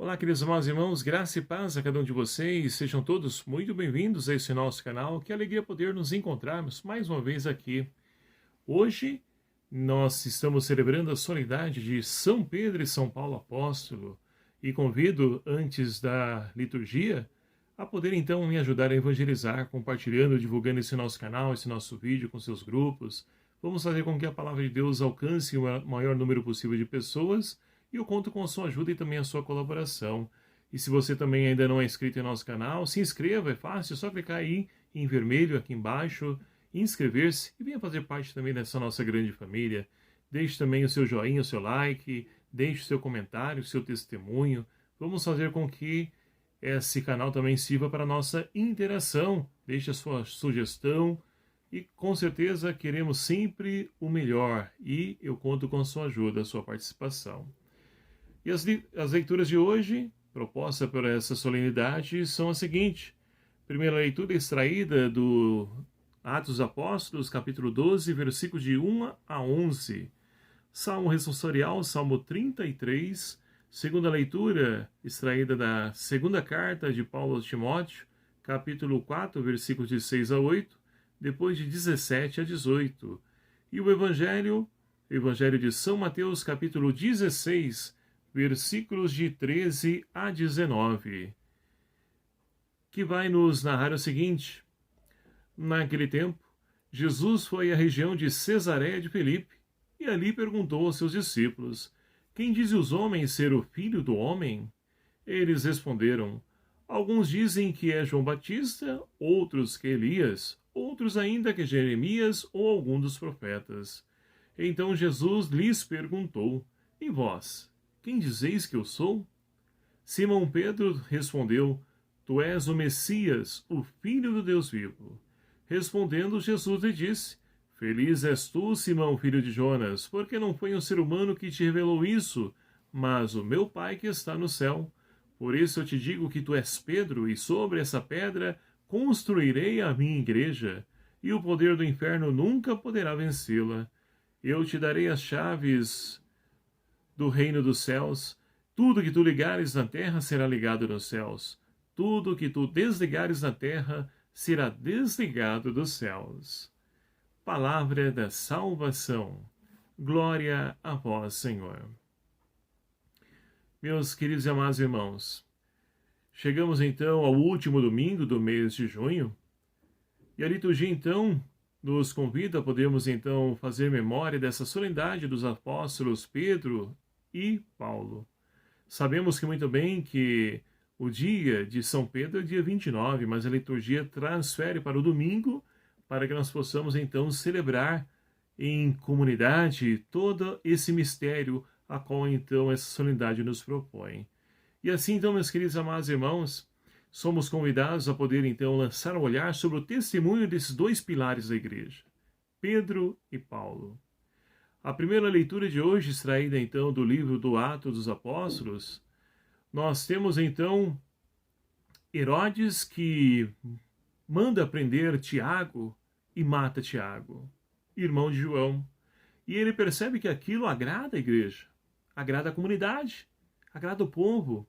Olá, queridos amados irmãos, graça e paz a cada um de vocês. Sejam todos muito bem-vindos a esse nosso canal. Que alegria poder nos encontrarmos mais uma vez aqui. Hoje nós estamos celebrando a solenidade de São Pedro e São Paulo Apóstolo e convido, antes da liturgia, a poder então me ajudar a evangelizar, compartilhando, divulgando esse nosso canal, esse nosso vídeo com seus grupos. Vamos fazer com que a palavra de Deus alcance o maior número possível de pessoas. E eu conto com a sua ajuda e também a sua colaboração. E se você também ainda não é inscrito em nosso canal, se inscreva, é fácil, é só clicar aí em vermelho aqui embaixo, inscrever-se e venha fazer parte também dessa nossa grande família. Deixe também o seu joinha, o seu like, deixe o seu comentário, o seu testemunho. Vamos fazer com que esse canal também sirva para a nossa interação. Deixe a sua sugestão e com certeza queremos sempre o melhor e eu conto com a sua ajuda, a sua participação. E as leituras de hoje, propostas por essa solenidade, são as seguintes. Primeira leitura extraída do Atos dos Apóstolos, capítulo 12, versículos de 1 a 11. Salmo responsorial, Salmo 33. Segunda leitura extraída da segunda carta de Paulo aos Timóteo, capítulo 4, versículos de 6 a 8, depois de 17 a 18. E o Evangelho de São Mateus, capítulo 16, versículos de 13 a 19, que vai nos narrar o seguinte. Naquele tempo, Jesus foi à região de Cesareia de Filipe e ali perguntou aos seus discípulos: Quem dizem os homens ser o Filho do Homem? Eles responderam: Alguns dizem que é João Batista, outros que Elias, outros ainda que Jeremias ou algum dos profetas. Então Jesus lhes perguntou: E vós? Quem dizeis que eu sou? Simão Pedro respondeu: Tu és o Messias, o Filho do Deus vivo. Respondendo, Jesus lhe disse: Feliz és tu, Simão, filho de Jonas, porque não foi um ser humano que te revelou isso, mas o meu Pai que está no céu. Por isso eu te digo que tu és Pedro, e sobre essa pedra construirei a minha igreja, e o poder do inferno nunca poderá vencê-la. Eu te darei as chaves do reino dos céus. Tudo que tu ligares na terra será ligado nos céus. Tudo que tu desligares na terra será desligado dos céus. Palavra da salvação. Glória a vós, Senhor. Meus queridos e amados irmãos, chegamos então ao último domingo do mês de junho, e a liturgia então nos convida a podermos então fazer memória dessa solenidade dos apóstolos Pedro e Paulo. Sabemos que muito bem que o dia de São Pedro é dia 29, mas a liturgia transfere para o domingo para que nós possamos então celebrar em comunidade todo esse mistério a qual então essa solenidade nos propõe. E assim então, meus queridos amados irmãos, somos convidados a poder então lançar um olhar sobre o testemunho desses dois pilares da igreja, Pedro e Paulo. A primeira leitura de hoje, extraída então do livro do Atos dos Apóstolos, nós temos então Herodes que manda prender Tiago e mata Tiago, irmão de João. E ele percebe que aquilo agrada a igreja, agrada a comunidade, agrada o povo.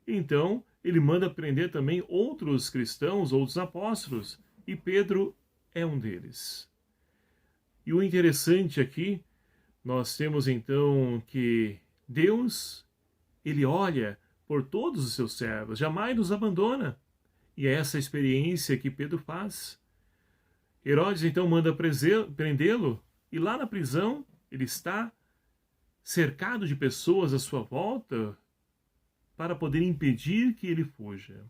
Então, ele manda prender também outros cristãos, outros apóstolos, e Pedro é um deles. E o interessante aqui, nós temos então que Deus, ele olha por todos os seus servos, jamais nos abandona. E é essa experiência que Pedro faz. Herodes então manda prendê-lo, e lá na prisão ele está cercado de pessoas à sua volta para poder impedir que ele fuja.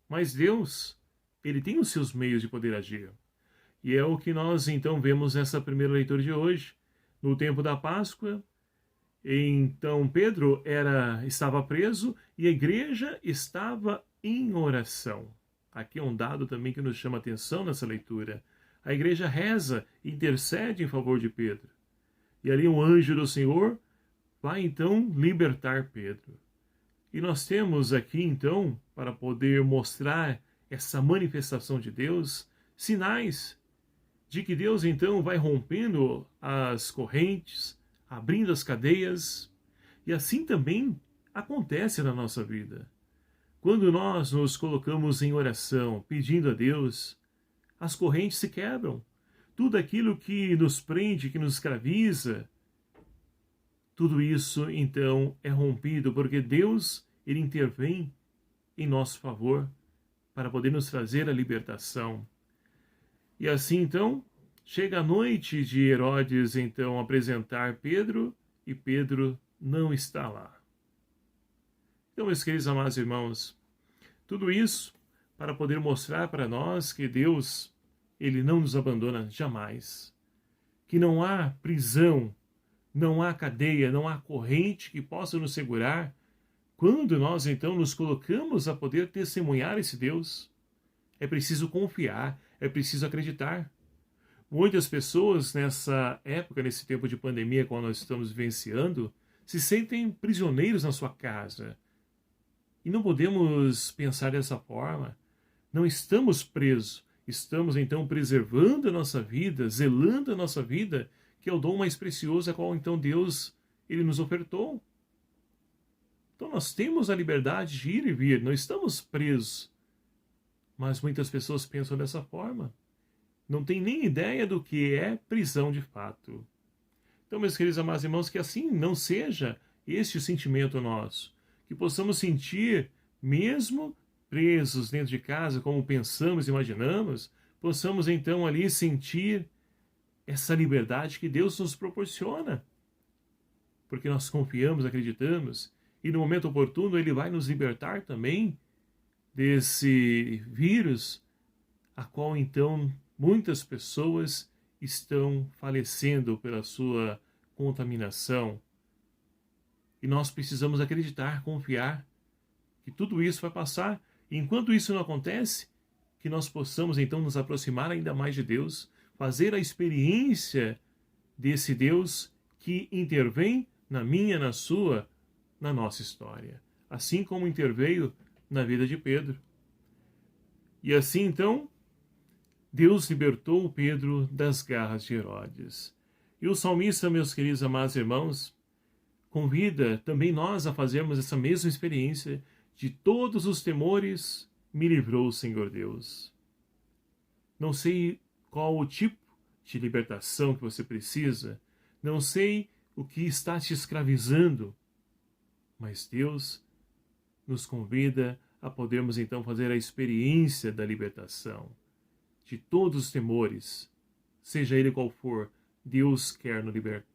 Mas Deus, ele tem os seus meios de poder agir. E é o que nós então vemos nessa primeira leitura de hoje. No tempo da Páscoa, então Pedro estava preso e a igreja estava em oração. Aqui é um dado também que nos chama a atenção nessa leitura. A igreja reza e intercede em favor de Pedro. E ali um anjo do Senhor vai então libertar Pedro. E nós temos aqui então, para poder mostrar essa manifestação de Deus, sinais de que Deus então vai rompendo as correntes, abrindo as cadeias, e assim também acontece na nossa vida. Quando nós nos colocamos em oração, pedindo a Deus, as correntes se quebram. Tudo aquilo que nos prende, que nos escraviza, tudo isso então é rompido, porque Deus, ele intervém em nosso favor para poder nos trazer a libertação. E assim então, chega a noite de Herodes então apresentar Pedro, e Pedro não está lá. Então, meus queridos amados irmãos, tudo isso para poder mostrar para nós que Deus, ele não nos abandona jamais. Que não há prisão, não há cadeia, não há corrente que possa nos segurar quando nós então nos colocamos a poder testemunhar esse Deus. É preciso confiar, é preciso acreditar. Muitas pessoas nessa época, nesse tempo de pandemia qual nós estamos vivenciando, se sentem prisioneiros na sua casa. E não podemos pensar dessa forma. Não estamos presos. Estamos então preservando a nossa vida, zelando a nossa vida, que é o dom mais precioso a qual então Deus ele nos ofertou. Então nós temos a liberdade de ir e vir, não estamos presos. Mas muitas pessoas pensam dessa forma. Não tem nem ideia do que é prisão de fato. Então, meus queridos amados irmãos, que assim não seja este o sentimento nosso. Que possamos sentir, mesmo presos dentro de casa, como pensamos e imaginamos, possamos então ali sentir essa liberdade que Deus nos proporciona. Porque nós confiamos, acreditamos, e no momento oportuno Ele vai nos libertar também desse vírus, a qual então muitas pessoas estão falecendo pela sua contaminação. E nós precisamos acreditar, confiar que tudo isso vai passar. E enquanto isso não acontece, que nós possamos então nos aproximar ainda mais de Deus, fazer a experiência desse Deus que intervém na minha, na sua, na nossa história. Assim como interveio na vida de Pedro. E assim então, Deus libertou Pedro das garras de Herodes. E o salmista, meus queridos amados irmãos, convida também nós a fazermos essa mesma experiência. De todos os temores me livrou o Senhor Deus. Não sei qual o tipo de libertação que você precisa, não sei o que está te escravizando, mas Deus nos convida a podermos então fazer a experiência da libertação. De todos os temores, seja ele qual for, Deus quer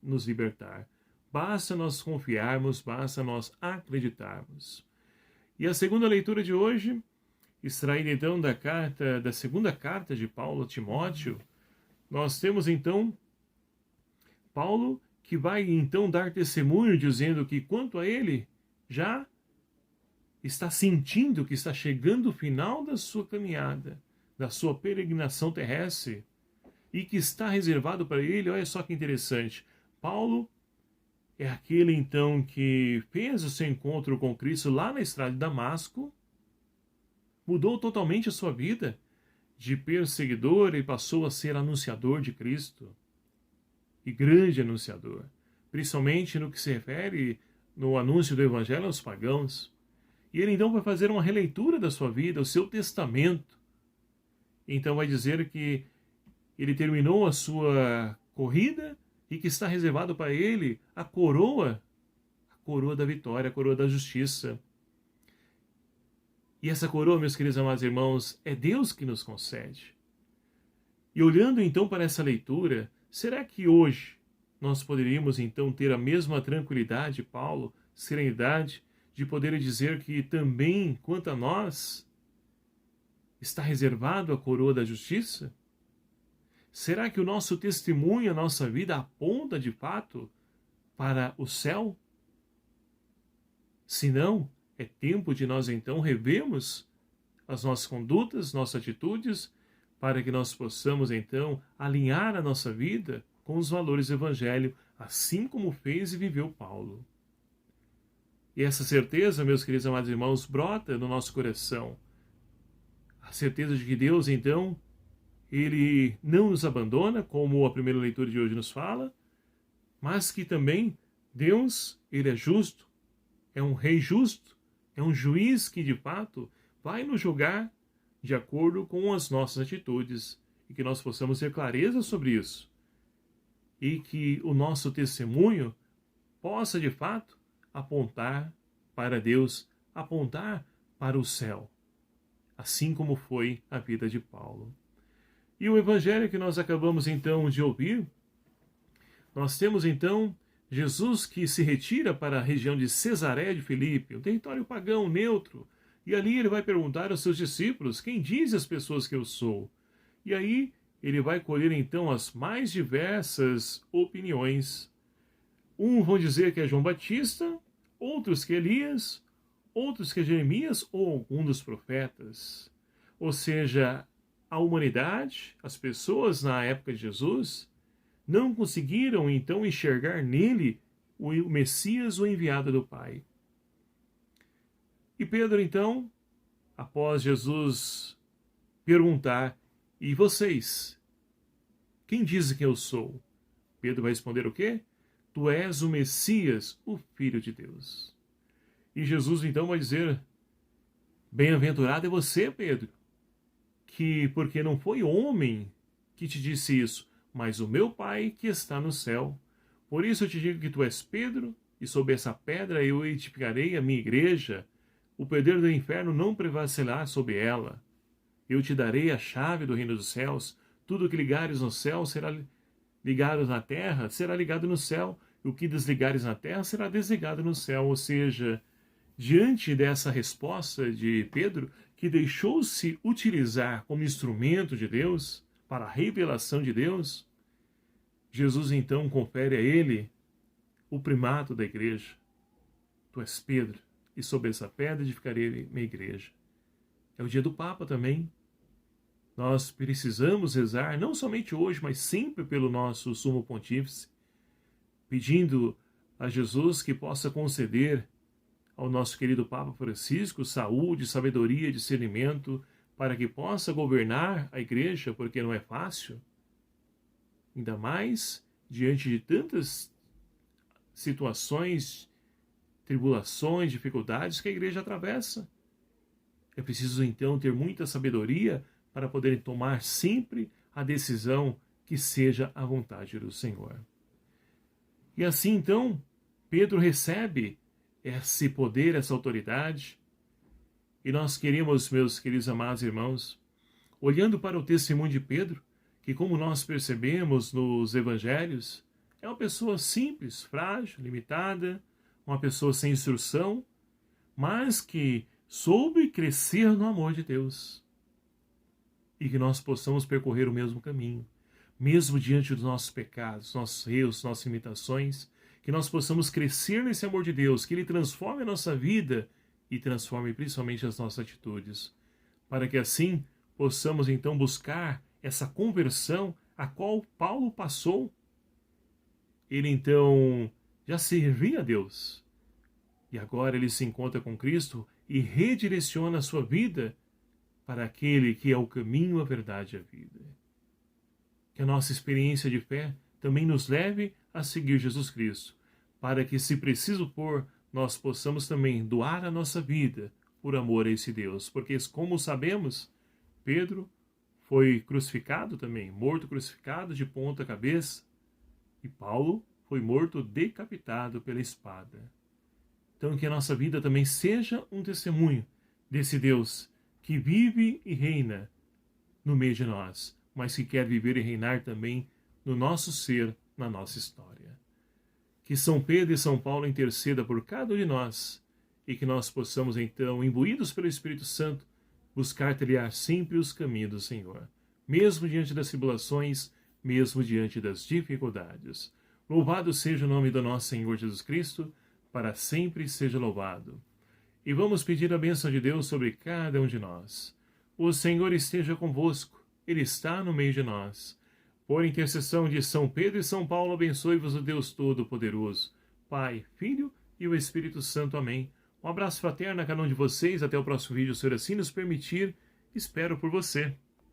nos libertar. Basta nós confiarmos, basta nós acreditarmos. E a segunda leitura de hoje, extraída então da segunda carta de Paulo a Timóteo, nós temos então Paulo que vai então dar testemunho dizendo que quanto a ele já está sentindo que está chegando o final da sua caminhada, da sua peregrinação terrestre, e que está reservado para ele, olha só que interessante, Paulo é aquele então que fez o seu encontro com Cristo lá na estrada de Damasco, mudou totalmente a sua vida, de perseguidor e passou a ser anunciador de Cristo, e grande anunciador, principalmente no que se refere no anúncio do Evangelho aos pagãos. E ele então vai fazer uma releitura da sua vida, o seu testamento. Então vai dizer que ele terminou a sua corrida e que está reservado para ele a coroa da vitória, a coroa da justiça. E essa coroa, meus queridos amados irmãos, é Deus que nos concede. E olhando então para essa leitura, será que hoje nós poderíamos então ter a mesma tranquilidade, Paulo, serenidade, de poder dizer que também, quanto a nós, está reservado a coroa da justiça? Será que o nosso testemunho, a nossa vida, aponta de fato para o céu? Se não, é tempo de nós então revermos as nossas condutas, nossas atitudes, para que nós possamos então alinhar a nossa vida com os valores do Evangelho, assim como fez e viveu Paulo. E essa certeza, meus queridos amados irmãos, brota no nosso coração. A certeza de que Deus, então, Ele não nos abandona, como a primeira leitura de hoje nos fala, mas que também Deus, Ele é justo, é um rei justo, é um juiz que de fato vai nos julgar de acordo com as nossas atitudes e que nós possamos ter clareza sobre isso e que o nosso testemunho possa de fato apontar para Deus, apontar para o céu, assim como foi a vida de Paulo. E o evangelho que nós acabamos então de ouvir, nós temos então Jesus que se retira para a região de Cesareia de Filipe, um território pagão neutro, e ali ele vai perguntar aos seus discípulos: quem diz as pessoas que eu sou? E aí ele vai colher então as mais diversas opiniões. Uns vão dizer que é João Batista, outros que é Elias, outros que é Jeremias ou algum dos profetas. Ou seja, a humanidade, as pessoas na época de Jesus, não conseguiram então enxergar nele o Messias, o enviado do Pai. E Pedro então, após Jesus perguntar: e vocês? Quem dizem que eu sou? Pedro vai responder o quê? Tu és o Messias, o Filho de Deus. E Jesus então vai dizer: bem-aventurado é você, Pedro, que porque não foi homem que te disse isso, mas o meu Pai que está no céu. Por isso eu te digo que tu és Pedro, e sobre essa pedra eu edificarei a minha igreja. O poder do inferno não prevalecerá sobre ela. Eu te darei a chave do reino dos céus. Tudo que ligares no céu será ligado na terra, será ligado no céu. E o que desligares na terra será desligado no céu. Ou seja, diante dessa resposta de Pedro, que deixou-se utilizar como instrumento de Deus, para a revelação de Deus, Jesus então confere a ele o primato da igreja. Tu és Pedro, e sobre essa pedra edificarei minha igreja. É o dia do Papa também. Nós precisamos rezar, não somente hoje, mas sempre pelo nosso Sumo Pontífice, pedindo a Jesus que possa conceder ao nosso querido Papa Francisco saúde, sabedoria, discernimento, para que possa governar a igreja, porque não é fácil, ainda mais diante de tantas situações, tribulações, dificuldades que a igreja atravessa. É preciso então ter muita sabedoria para poder tomar sempre a decisão que seja a vontade do Senhor. E assim então, Pedro recebe esse poder, essa autoridade, e nós queremos, meus queridos amados irmãos, olhando para o testemunho de Pedro, que como nós percebemos nos evangelhos, é uma pessoa simples, frágil, limitada, uma pessoa sem instrução, mas que soube crescer no amor de Deus. E que nós possamos percorrer o mesmo caminho, mesmo diante dos nossos pecados, nossos erros, nossas limitações, que nós possamos crescer nesse amor de Deus, que Ele transforme a nossa vida e transforme principalmente as nossas atitudes, para que assim possamos então buscar essa conversão a qual Paulo passou. Ele então já servia a Deus, e agora ele se encontra com Cristo e redireciona a sua vida para aquele que é o caminho, a verdade e a vida. Que a nossa experiência de fé também nos leve a seguir Jesus Cristo, para que, se preciso for, nós possamos também doar a nossa vida por amor a esse Deus. Porque, como sabemos, Pedro foi crucificado também, morto crucificado de ponta cabeça, e Paulo foi morto decapitado pela espada. Então que a nossa vida também seja um testemunho desse Deus que vive e reina no meio de nós, mas que quer viver e reinar também no nosso ser, na nossa história. Que São Pedro e São Paulo interceda por cada um de nós e que nós possamos então, imbuídos pelo Espírito Santo, buscar trilhar sempre os caminhos do Senhor, mesmo diante das tribulações, mesmo diante das dificuldades. Louvado seja o nome do nosso Senhor Jesus Cristo, para sempre seja louvado. E vamos pedir a bênção de Deus sobre cada um de nós. O Senhor esteja convosco, Ele está no meio de nós. Por intercessão de São Pedro e São Paulo, abençoe-vos o Deus Todo-Poderoso, Pai, Filho e o Espírito Santo. Amém. Um abraço fraterno a cada um de vocês. Até o próximo vídeo, se assim nos permitir. Espero por você.